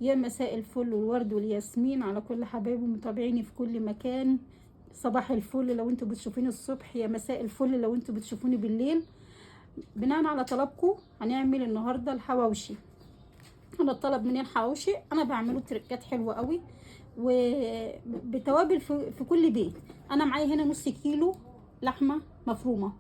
يا مساء الفل والورد والياسمين على كل حبايبي ومتابعيني في كل مكان. صباح الفل لو انتوا بتشوفوني الصبح، يا مساء الفل لو انتوا بتشوفوني بالليل. بناء على طلبكم هنعمل النهارده الحواوشي. انا الطلب مني الحواوشي، انا بعمله تركات حلوه قوي وبتوابل في كل بيت. انا معايا هنا نص كيلو لحمه مفرومه،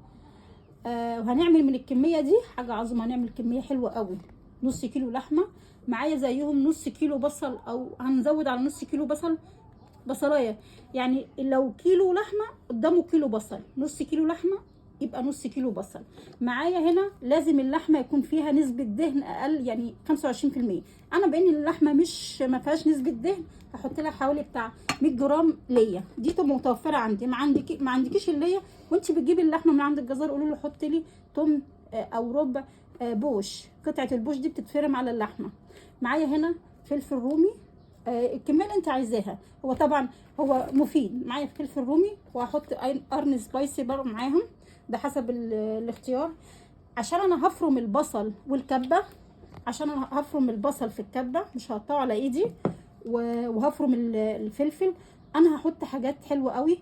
وهنعمل من الكميه دي حاجه عظمه. هنعمل كميه حلوه قوي، نص كيلو لحمه معايا زيهم نص كيلو بصل، او هنزود على نص كيلو بصلايه. يعني لو كيلو لحمه قدامه كيلو بصل، نص كيلو لحمه يبقى نص كيلو بصل. معايا هنا لازم اللحمه يكون فيها نسبه دهن اقل، يعني 25%. انا بان اللحمه مش ما فيهاش نسبه دهن، هحط لها حوالي بتاع 100 جرام ليا، دي تبقى متوفره عندي. ما عندكيش الليا وانت بتجيبي اللحمه من عند الجزار، قولوا له حط لي توم او ربع بوش. قطعه البوش دي بتتفرم على اللحمه. معايا هنا فلفل رومي، الكميه اللي انت عايزاها. هو طبعا هو مفيد. معايا فلفل رومي، وهحط قرن سبايسي برضه معاهم، ده حسب الاختيار. عشان انا هفرم البصل والكبه، عشان انا هفرم البصل في الكبه مش هقطعه على ايدي، وهفرم الفلفل. انا هحط حاجات حلوه قوي،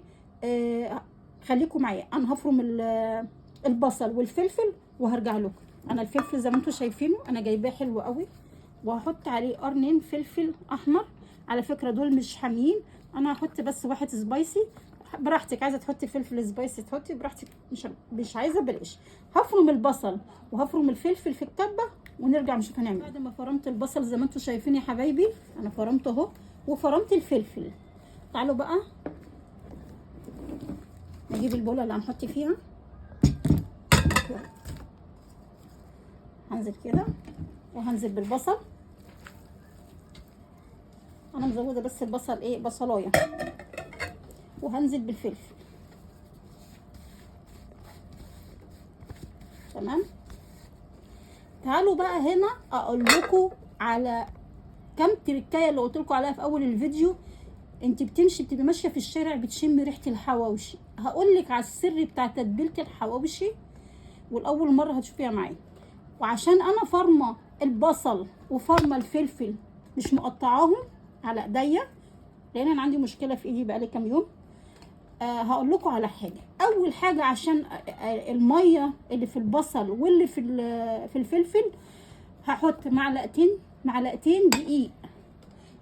خليكم معايا. انا هفرم البصل والفلفل وهرجع لكم. انا الفلفل زي ما انتم شايفينه انا جايباه حلو قوي، وهحط عليه قرنين فلفل احمر. على فكره دول مش حاميين، انا هحط بس واحد سبايسي. براحتك، عايزه تحطي فلفل سبايسي تحطي براحتك، مش عايزه بلاش. هفرم البصل وهفرم الفلفل في الكبه ونرجع نشوف هنعمل. بعد ما فرمت البصل زي ما انتم شايفين يا حبايبي، انا فرمته اهو وفرمت الفلفل. تعالوا بقى نجيب البوله اللي هنحط فيها. هنزل كده وهنزل بالبصل. انا مزوده بس البصل بصلايه، وهنزل بالفلفل. تمام. تعالوا بقى هنا اقول لكم على كام تركايه اللي قلت لكم عليها في اول الفيديو. انت بتبقي ماشيه في الشارع بتشم ريحه الحواوشي، هقول لك على السر بتاع تتبيله الحواوشي، والاول مره هتشوفيها معايا. وعشان انا فارمه البصل وفارمه الفلفل مش مقطعاهم على ايديا، لان انا عندي مشكله في ايدي بقالي كام يوم. هقول لكم على حاجه. اول حاجه عشان الميه اللي في البصل واللي في الفلفل، هحط معلقتين دقيق،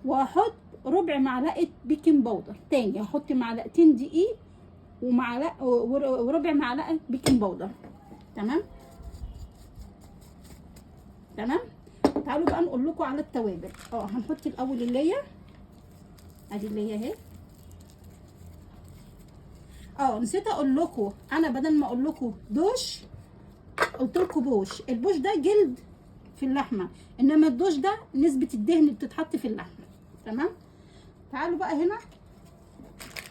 وهحط ربع معلقه بيكنج باودر. تاني هحط معلقتين دقيق وربع معلقه بيكنج باودر. تمام. تعالوا بقى نقول لكم على التوابل. هنحط الاول الليا، ادي الليا اهي. نسيت اقول لكم، انا بدل ما اقول لكم دوش قلت لكم بوش. البوش ده جلد في اللحمه، انما الدوش ده نسبه الدهن اللي بتتحط في اللحمه. تمام. تعالوا بقى هنا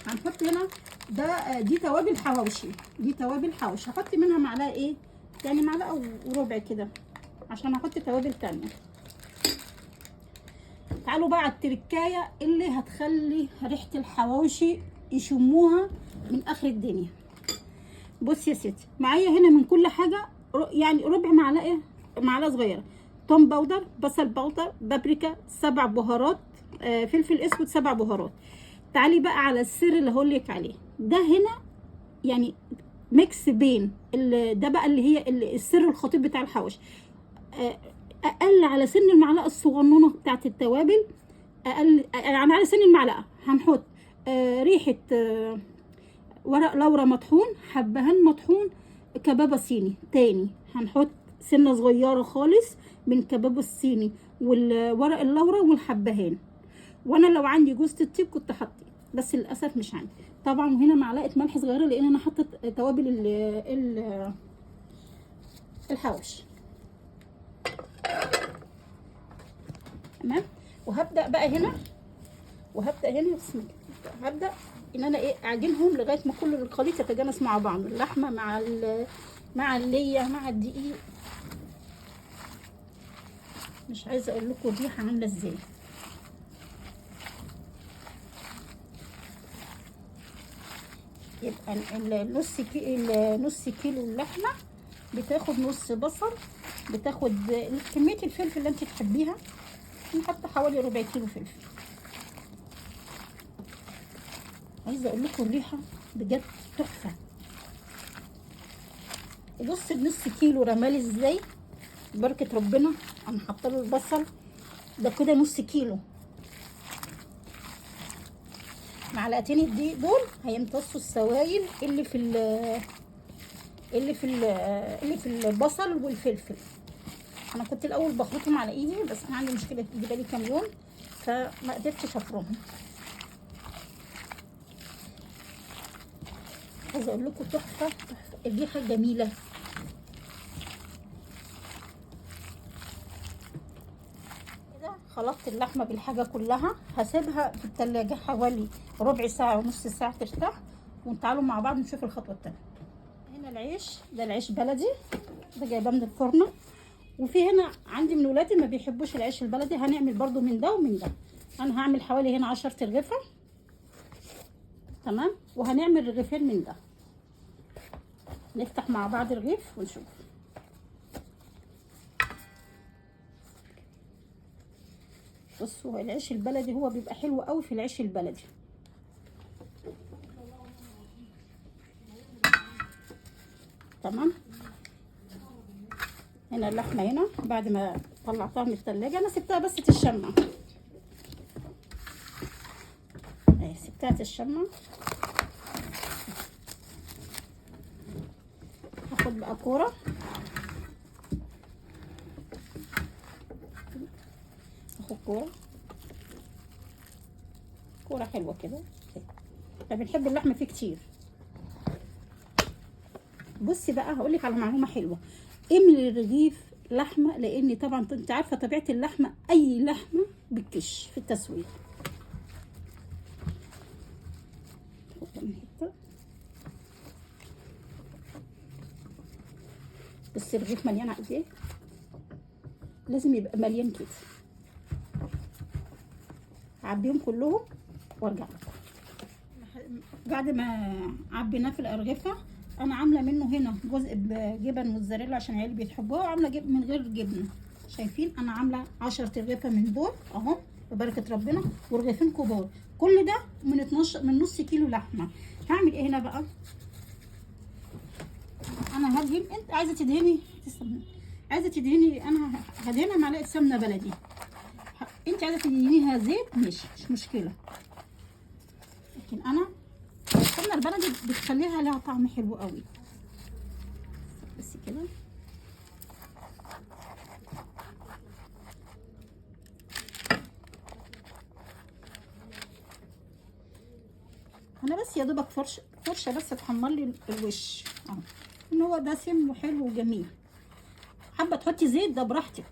هنحط هنا دي توابل حواوشي. هحط منها معلقه يعني معلقه وربع كده، عشان احط توابل تانية. تعالوا بقى على التركايه اللي هتخلي ريحه الحواوشي يشموها من اخر الدنيا. بصي يا ستي، معايا هنا من كل حاجه يعني ربع معلقه صغيره توم باودر، بصل باودر، بابريكا، 7 بهارات، فلفل اسود 7 بهارات. تعالي بقى على السر اللي هقول لك عليه ده. هنا يعني ميكس بين ده بقى اللي هي السر الخطير بتاع الحواوشي. اقل على سن المعلقه الصغنونه بتاعت التوابل، اقل يعني على سن المعلقه هنحط ريحه ورق لورا مطحون، حبهان مطحون، كبابه صيني. تاني هنحط سنه صغيره خالص من كباب الصيني والورق اللورا والحبهان. وانا لو عندي جوزة الطيب كنت حطيت، بس للاسف مش عندي. طبعا هنا معلقه ملح صغيره، لان انا حطيت توابل الحواوشي. تمام. وهبدا هنا بسم الله. هبدا ان انا اعجنهم لغايه ما كل الخليط يتجانس مع بعض، اللحمه مع اللية مع الدقيق. مش عايزه اقول لكم الريحه عامله ازاي. يبقى نص كيلو اللحمه بتاخد نص بصل، بتاخد كميه الفلفل اللي انت تحبيها. نحط حوالي ربع كيلو فلفل. عايزه اقول لكم الريحه بجد تحفه. وبص بنص كيلو رمالي ازاي، بركه ربنا. انا حاطه له البصل ده كده نص كيلو. معلقتين الدقيق دول هيمتصوا السوائل اللي في البصل والفلفل. انا كنت الاول بخلطهم على ايدي، بس انا عندي مشكله في ايدي بقالي كام يوم فما قدرتش افرمهم. عايزه اقول لكم تحفه تحفه، الريحه جميله. كده خلطت اللحمه بالحاجه كلها، هسيبها في التلاجة حوالي ربع ساعه ونص ساعه ترتاح، وتعالوا مع بعض نشوف الخطوه التانيه. هنا العيش ده العيش بلدي، ده جايباه من الفرن. وفي هنا عندي من ولادي ما بيحبوش العيش البلدي، هنعمل برضو من ده ومن ده. انا هعمل حوالي هنا 10 رغيفه، تمام. وهنعمل رغيفين من ده. نفتح مع بعض رغيف ونشوف. بصوا العيش البلدي هو بيبقى حلو قوي في العيش البلدي. تمام. هنا اللحمه هنا بعد ما طلعتها من الثلاجه انا سبتها بس تشمع. اهي سبتها تشمع. هاخد بقى كوره، هاخد كوره حلوه كده. فبنحب اللحمه فيه كتير. بصي بقى هقولك على معلومه حلوه، املي الرغيف لحمه، لان طبعا انت عارفه طبيعه اللحمه، اي لحمه بتكش في التسويه. بصي الرغيف مليان قد ايه، لازم يبقى مليان كده. عبيهم كلهم وارجع لكم. بعد ما عبيناه في الارغفه انا عامله منه هنا جزء بجبن موتزاريلا عشان عيالي بيحبوها، وعامله من غير جبنه. شايفين انا عامله 10 رغيفه من دول اهو ببركه ربنا، ورغيفين كبار. كل ده من 12 من نص كيلو لحمه. هعمل ايه هنا بقى؟ انا هدهن، انت عايزه تدهني تستني، عايزه تدهني انا هدهنها معلقه سمنه بلدي. انت عايزه تدهنيها زيت مش مشكله، لكن انا السمنه البلدي بتخليها لها طعم حلو قوي. بس كده. انا بس يا دوبك فرشه بس تحمر لي الوش اهو، ان هو دسم وحلو وجميل. حابه تحطي زيت ده براحتك،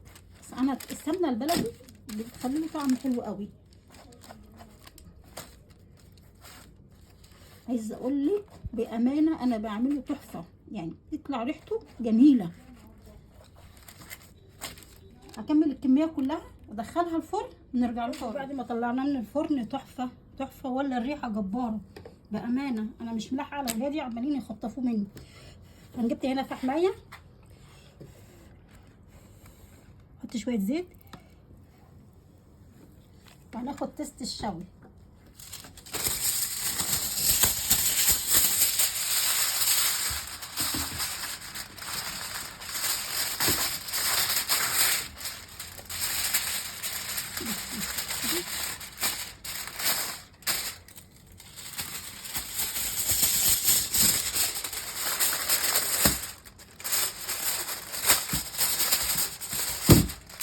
بس انا السمنه البلدي بتخلي له طعم حلو قوي. عايزه اقول لك بامانه انا بعمله تحفه، يعني يطلع ريحته جميله. هكمل الكميه كلها وادخلها الفرن ونرجع لكم بعد ما طلعناه من الفرن. تحفه تحفه، ولا الريحه جباره بامانه. انا مش ملاحقه على اولادي عمالين يخطفوا مني. انا جبت هنا فحمايه، احط شويه زيت وهناخد تيست الشوي.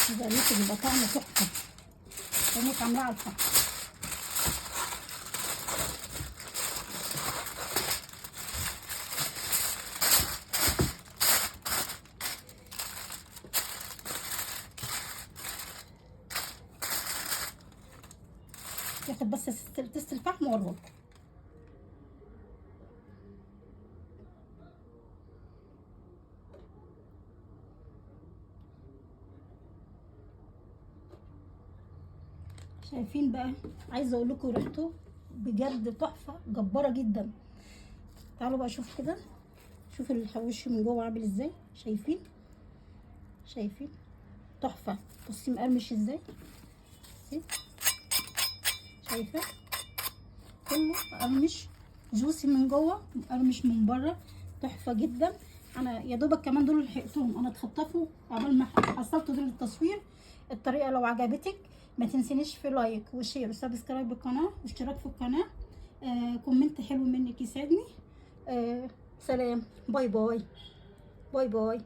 يبقى ريحته بيبقى طعمه تحفه، كانك عاملاه على الفحم. ياخد بس تست الفحم والربع. شايفين بقى؟ عايزه اقول لكم ريحته بجد تحفه جباره جدا. تعالوا بقى شوف كده، شوف الحواوشي من جوه عامل ازاي. شايفين؟ شايفين؟ تحفه. بصي مقرمش ازاي. بصي شايفه كله مقرمش جوسي من جوه مقرمش من بره، تحفه جدا. انا يا دوبك كمان دول اللي لحقتهم، انا اتخطفوا قبل ما حصلت دول التصوير. الطريقه لو عجبتك ما تنسينيش في لايك وشير وسبسكرايب بالقناه واشتراك في القناه. كومنت حلو منك يسعدني. سلام، باي باي باي باي.